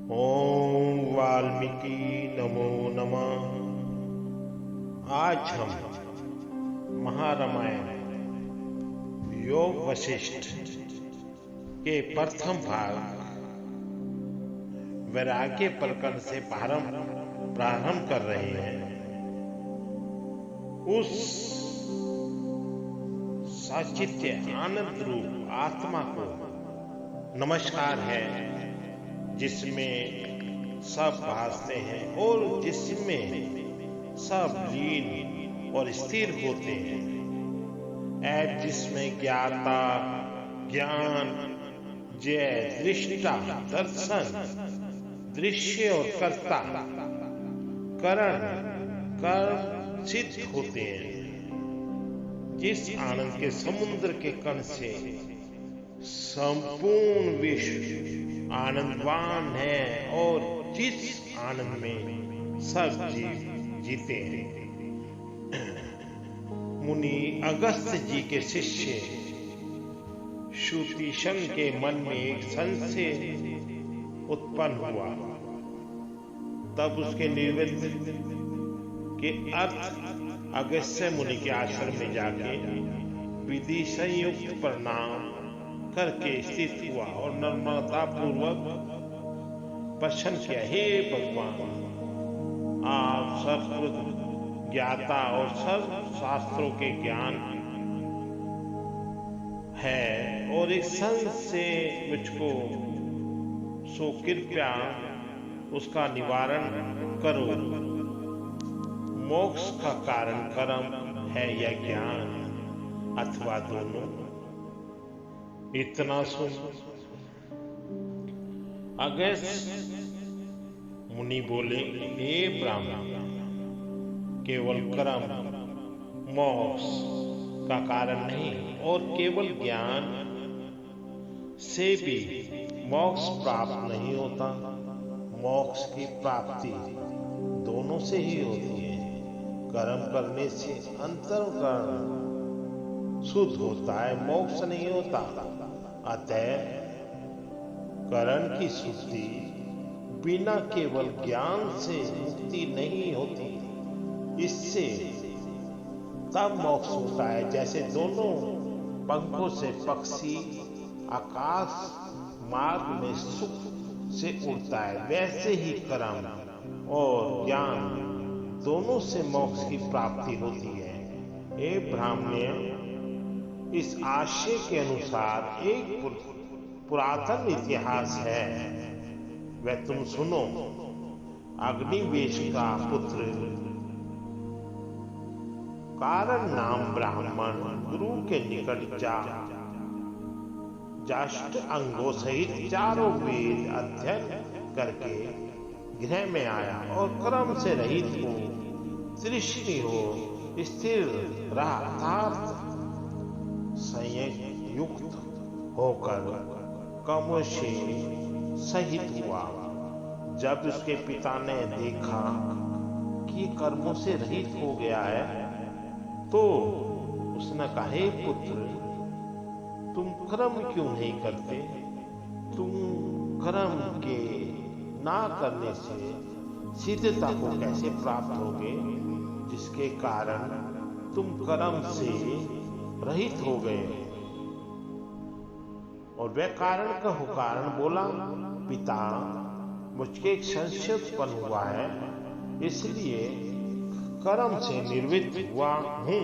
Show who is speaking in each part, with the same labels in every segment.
Speaker 1: ओम वाल्मीकि नमो नमः। आज हम महारामायण योग वशिष्ठ के प्रथम भाग वैराग्य प्रकरण से प्रारंभ कर रहे हैं। उस सचित्य आनंद रूप आत्मा को नमस्कार है जिसमें सब भासते हैं और जिसमें सब लीन और स्थिर होते हैं। ऐप जिसमें ज्ञाता, ज्ञान, जय, दृष्टा, दर्शन, दृश्य और कर्ता, करण, कर्म सिद्ध होते हैं। जिस आनंद के समुद्र के कण से संपूर्ण विश्व आनंदवान है और जिस आनंद में सब जीव जीते हैं। मुनि अगस्त्य जी के शिष्य शुतिशंग के मन में एक संशय उत्पन्न हुआ। तब उसके निवृत्ति के अर्थ अगस्त्य मुनि के आश्रम में जाके विधि संयुक्त प्रणाम करके स्थित हुआ और नम्रता पूर्वक प्रश्न किया, हे भगवान, आप सर्व ज्ञाता और सर्व शास्त्रों के ज्ञान है और इस संत से मुझको सो कृपया उसका निवारण करो। मोक्ष का कारण कर्म है या ज्ञान अथवा दोनों? इतना सुन अगस्त्य मुनि बोले, हे ब्राह्मण, केवल कर्म मोक्ष का कारण नहीं और केवल ज्ञान से भी मोक्ष प्राप्त नहीं होता। मोक्ष की प्राप्ति दोनों से ही होती है। कर्म करने से अंतःकरण शुद्ध होता है, मोक्ष नहीं होता। अतः करण की शुद्धि बिना केवल ज्ञान से मुक्ति नहीं होती। इससे तब मोक्ष होता है जैसे दोनों पंखों से पक्षी आकाश मार्ग में सुख से उड़ता है, वैसे ही कर्म और ज्ञान दोनों से मोक्ष की प्राप्ति होती है। हे ब्राह्मण, इस आशय के अनुसार एक पुरातन इतिहास है, वह तुम सुनो। अग्निवेश का पुत्र कारण नाम ब्राह्मण गुरु के निकट जाष्ट अंगों सहित चारों वेद अध्ययन करके गृह में आया और कर्म से रहित हो, तृष्णि हो, स्थिर रहा, संयुक्त होकर कर्म से सहित हुआ। जब उसके पिता ने देखा कि कर्मों से रहित हो गया है तो उसने कहा, हे पुत्र, तुम कर्म क्यों नहीं करते? तुम कर्म के ना करने से सिद्धता को कैसे प्राप्त होगे, जिसके कारण तुम कर्म से रहित हो गए? और वह कारण कहो। कारण बोला, पिता, मुझके एक संशय उत्पन्न हुआ है, इसलिए कर्म से निवृत्त हुआ हूं।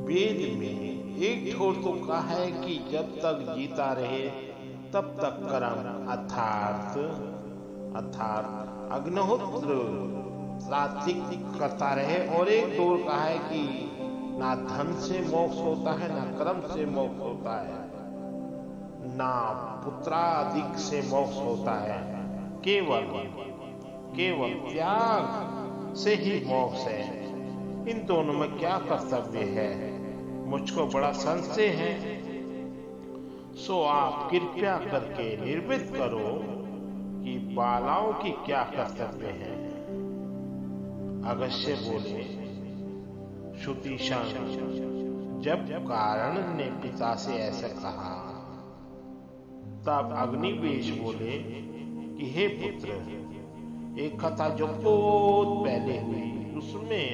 Speaker 1: वेद में एक छोर तो कहा है कि जब तक जीता रहे तब तक कर्म अर्थात अग्निहोत्र सात्विक करता रहे, और एक छोर कहा है कि ना धन से मोक्ष होता है, ना कर्म से मोक्ष होता है, ना पुत्रादिक से मोक्ष होता है, केवल त्याग से ही मोक्ष है। इन दोनों में क्या कर्तव्य है, मुझको बड़ा संशय है। सो आप कृपया करके निर्वित करो कि बालाओं की क्या कर्तव्य है। अगस्त्य बोले, शुतिशंग, जब कारण ने पिता से ऐसा कहा तब अग्निवेश बोले कि हे पुत्र, एक कथा जो बहुत पहले हुई उसमें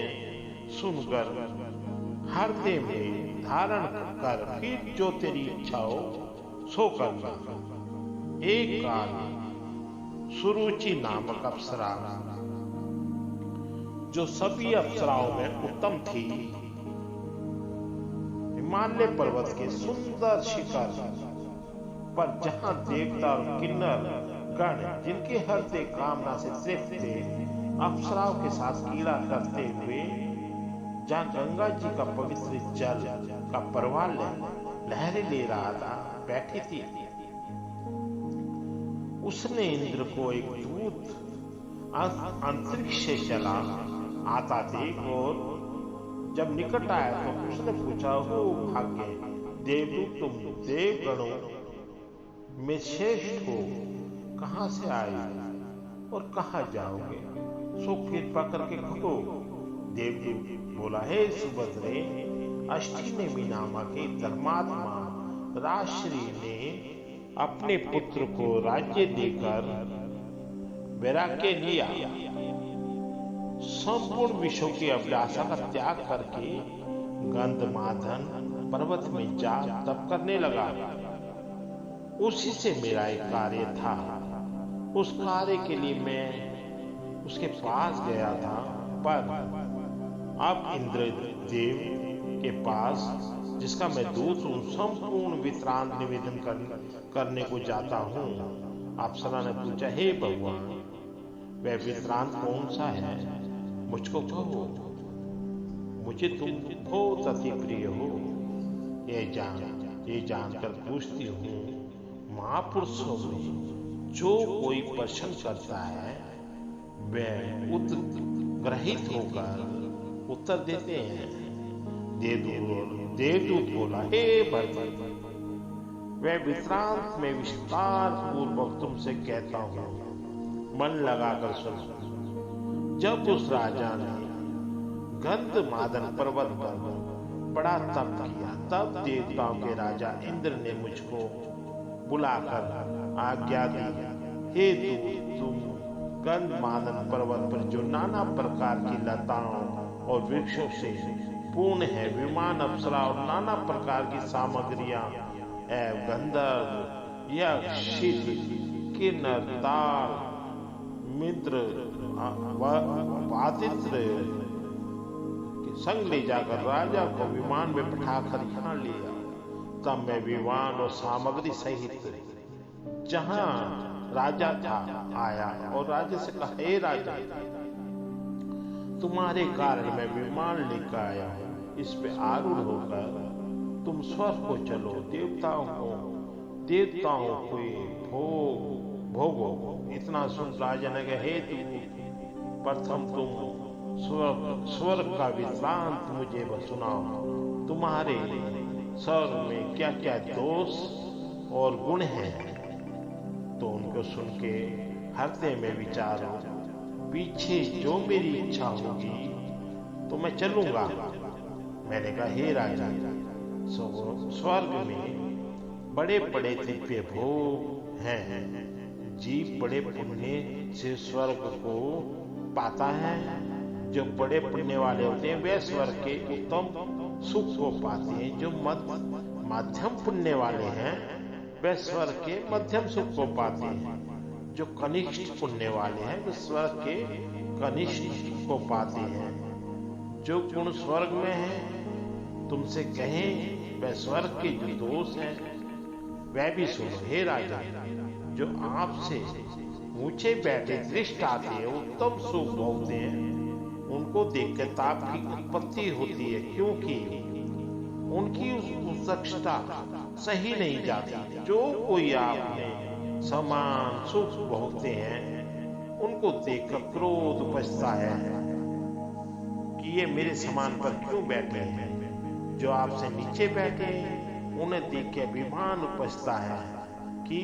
Speaker 1: सुनकर हृदय में धारण कर फिर जो तेरी इच्छा हो सो करना। एक काल सुरुचि नामक अप्सरा, जो सभी अप्सराओं में उत्तम थी, हिमालय पर्वत के सुंदर शिखर पर, जहां देवता और किन्नर गण जिनके हृदय कामना से तृप्त थे, अप्सराओं के साथ क्रीड़ा करते हुए, जहां गंगा जी का पवित्र जल का प्रवाह लहरें ले रहा था, बैठी थी। उसने इंद्र को एक दूत अंतरिक्ष से चला आता देख, और जब निकट आया तो उसने पूछा, हो भाग्य देवदूत, तुम देवगणों में श्रेष्ठ हो, कहां से आए और कहां जाओगे? सो कृपा करके कहो। देवदूत बोला, हे सुभद्रे, अष्टनेमि नामक एक धर्मात्मा राजश्री ने अपने पुत्र को राज्य देकर वैराग्य लिया, संपूर्ण विश्व की अभिलाषा का त्याग करके गंधमादन पर्वत में जा तप करने लगा। उसी से मेरा एक कार्य था। उस कार्य के लिए मैं उसके पास गया था, पर अब इंद्रदेव के पास, जिसका मैं दूत हूं, संपूर्ण विश्रांत निवेदन करने को जाता हूं। अप्सरा ने पूछा, हे भगवान, वह विश्रांत कौन सा है? मुझको कहो, मुझे तुम बहुत अति प्रिय हो। ये जानकर पूछती हूँ, महापुरुषों में जो कोई प्रश्न करता है वह उत्ग्रहित होकर उत्तर देते हैं। देवदूत बोला, हे भरत, वह विश्रांत में विस्तार पूर्वक तुमसे कहता हूँ, मन लगाकर सुनो। जब उस राजा ने गंधमादन पर्वत पर बड़ा तप किया, तब देवताओं के राजा इंद्र ने मुझको बुलाकर आज्ञा दी, हे दूत, तुम गंधमादन पर्वत पर जो नाना प्रकार की लताओं और वृक्षों से पूर्ण है, विमान, अप्सरा और नाना प्रकार की सामग्रियां एवं गंधर्व, यक्ष, सिद्ध, किन्नर, ताल, मित्र, वादित्र के संग ले जाकर राजा को विमान में बैठाकर यहाँ लिया। तब मैं विमान और सामग्री सहित जहां राजा था आया और राजा से कहा, हे राजा, तुम्हारे कारण मैं विमान लेकर आया हूं, इस पे आरूढ़ होकर तुम स्वर्ग को चलो, देवताओं को भोगो। इतना सुन राजा ने कहा, हे तू, प्रथम तुम स्वर्ग का वृत्तांत मुझे सुनाओ। तुम्हारे स्वर्ग में क्या क्या दोष और गुण हैं? तो उनको सुन के हृदय में विचारो, पीछे जो मेरी इच्छा होगी तो मैं चलूंगा। मैंने कहा, हे राजा, स्वर्ग में बड़े बड़े दिव्य भोग हैं। जीव बड़े पुण्य से स्वर्ग को पाता है। जो बड़े पुण्य वाले होते हैं वे स्वर्ग के उत्तम सुख को पाते हैं। जो मध्यम पुण्य वाले हैं वे स्वर्ग के मध्यम सुख को पाते हैं। जो कनिष्ठ पुण्य वाले हैं वे स्वर्ग के कनिष्ठ को पाते हैं। जो गुण स्वर्ग में है तुमसे कहें वह स्वर्ग के जो दोष हैं वह भी सुनो। हे राजा, जो आपसे ऊंचे बैठे दृष्ट आते हैं, उत्तम सुख भोगते हैं, उनको देखकर ताप की उत्पत्ति होती है, क्योंकि उनकी उत्कर्षता सही नहीं जाती। जो कोई आपने समान सुख भोगते हैं उनको देखकर क्रोध उपजता है कि ये मेरे समान पर क्यों बैठे हैं। जो आपसे नीचे बैठे हैं उन्हें देख के अभिमान उपजता है कि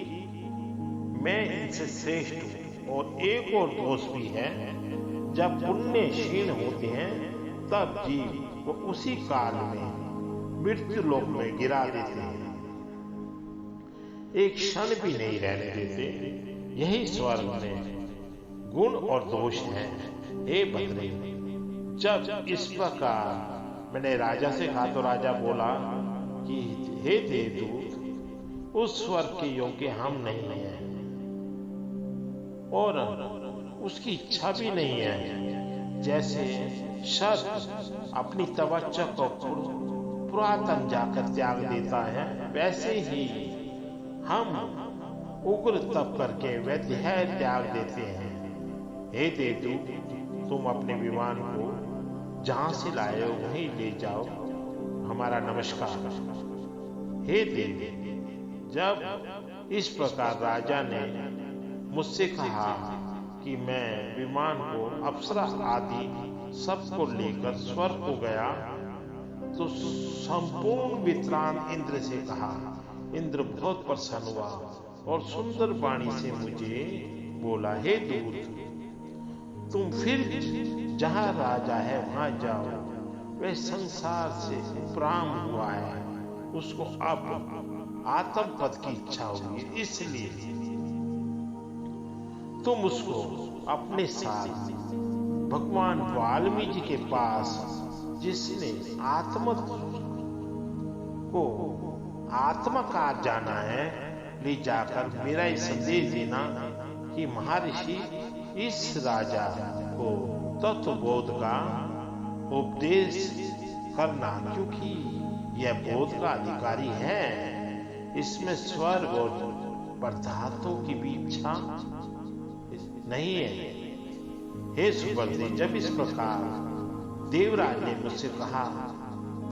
Speaker 1: मैं इनसे श्रेष्ठ हूं। और एक और दोष भी है, जब पुण्य क्षीण होते हैं तब जीव को उसी काल में मृत्यु लोक में गिरा देते हैं, एक क्षण भी नहीं रहने देते। यही स्वर्ग में गुण और दोष है। हे बद्री, जब इस प्रकार मैंने राजा से कहा तो राजा बोला कि हे देवदूत, उस स्वर्ग के योग्य हम नहीं हैं और उसकी इच्छा भी नहीं है। जैसे शर्त अपनी तवज्जो को पुरातन जाकर त्याग देता है, वैसे ही हम उग्र तप करके वैद्य त्याग देते हैं। हे देवदूत, तुम अपने विमान को जहां से लाए हो वहीं ले जाओ। हमारा नमस्कार। हे देव, जब इस प्रकार राजा ने मुझसे कहा कि मैं विमान को अप्सरा आदि सबको लेकर स्वर्ग को गया, तो संपूर्ण वित्रान इंद्र से कहा। इंद्र बहुत प्रसन्न हुआ और सुंदर वाणी से मुझे बोला, हे दूत, तुम फिर जहां राजा है वहां जाओ। वह संसार से उपराम हुआ है, उसको अब आत्म पद की इच्छा होगी, इसलिए तुम उसको अपने साथ भगवान वाल्मीकि के पास, जिसने आत्मा को आत्मकार जाना है, ले जाकर मेरा ये संदेश देना कि महर्षि इस राजा को तत्वबोध का उपदेश करना, क्योंकि यह बोध का अधिकारी है। इसमें स्वर्ग और पदार्थों की भी इच्छा नहीं है। हे सुभद्रे, जब इस प्रकार देवराज ने मुझसे कहा,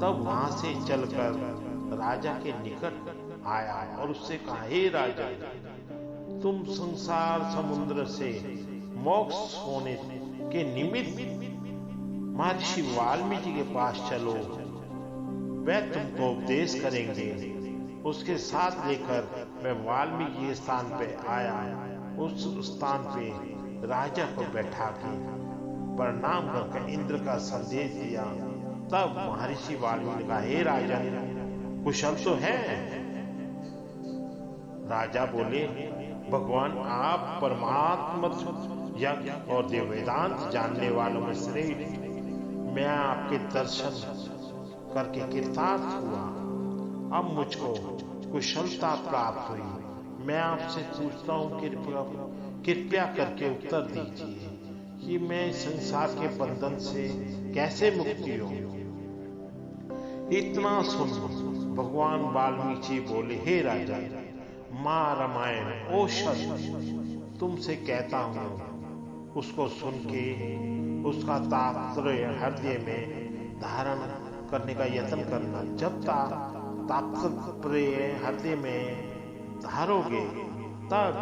Speaker 1: तब वहां से चलकर राजा के निकट आया और उससे कहा, हे राजा, तुम संसार समुद्र से मोक्ष होने के निमित्त महर्षि वाल्मीकि के पास चलो, वह तुमको उपदेश करेंगे। उसके साथ लेकर मैं वाल्मीकि के स्थान पे आया। उस स्थान पे राजा को बैठा के प्रणाम करके इंद्र का संदेश दिया। तब महर्षि वाल्मीकि ने कहा, हे राजा, कुशल तो है? राजा बोले, भगवान, आप परमात्मा यज्ञ और देव वेदांत जानने वालों में श्रेष्ठ। मैं आपके दर्शन करके कृतार्थ हुआ। अब मुझको कुशलता प्राप्त हुई। मैं आपसे पूछता हूँ, कृपया करके उत्तर दीजिए कि मैं संसार के बंधन से कैसे मुक्ति हो। इतना सुन भगवान वाल्मीकि बोले, हे राजा, माँ रामायण औषध तुमसे कहता हूँ, उसको सुन के उसका तात्पर्य हृदय में धारण करने का यत्न करना। जब तात्पर्य हृदय में धारोगे, तब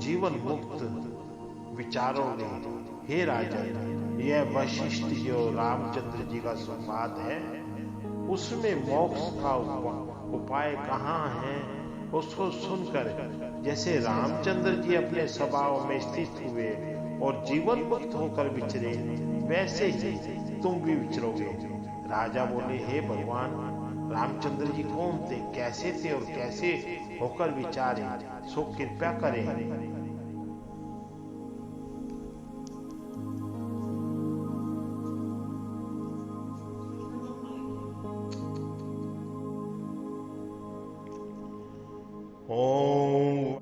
Speaker 1: जीवन मुक्त विचारोगे। हे राजा, यह वशिष्ठ जो रामचंद्र जी का संवाद है, उसमें मोक्ष का उपाय कहाँ है, उसको सुनकर जैसे रामचंद्र जी अपने स्वभाव में स्थित हुए और जीवन मुक्त होकर विचरे, वैसे ही तुम भी विचरोगे। राजा बोले, हे भगवान, रामचंद्र जी कौन थे, कैसे थे और कैसे होकर विचारे, सो कृपया करें।